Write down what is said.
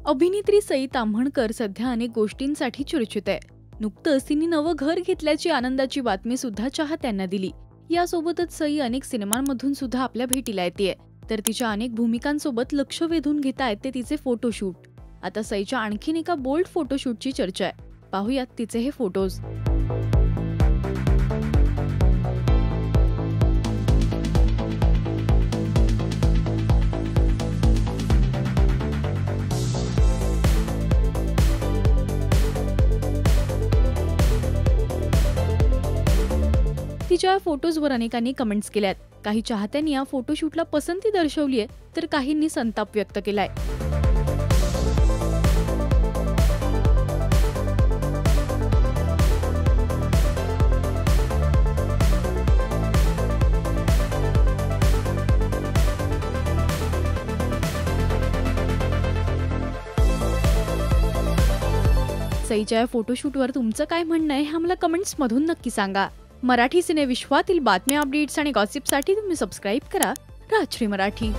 अभिनेत्री सई ताम्हणकर सध्या अनेक गोष्टींसाठी चर्चेत आहे. नुकतंच तिने नवं घर घेतल्याची आनंदाची बातमी सुद्धा चाहत्यांना दिली. यासोबतच सई अनेक सिनेमांमधून सुद्धा आपल्या भेटीला येतेय. तर तिच्या अनेक भूमिकांसोबत लक्ष वेधून घेतायत ते तिचे फोटोशूट. आता सईच्या आणखीन एका बोल्ड फोटोशूटची चर्चा आहे. पाहूयात तिचे हे फोटोज. तिच्या या फोटोजवर अनेकांनी कमेंट्स केल्यात. काही चाहत्यांनी या फोटोशूटला पसंती दर्शवली आहे, तर काहींनी संताप व्यक्त केलाय. सईच्या या फोटोशूटवर तुमचं काय म्हणणं आहे हे आम्हाला कमेंट्समधून नक्की सांगा. मराठी सिनेविश्वातील बातम्या, अपडेट्स आणि गॉसिपसाठी तुम्ही सबस्क्राईब करा राजश्री मराठी.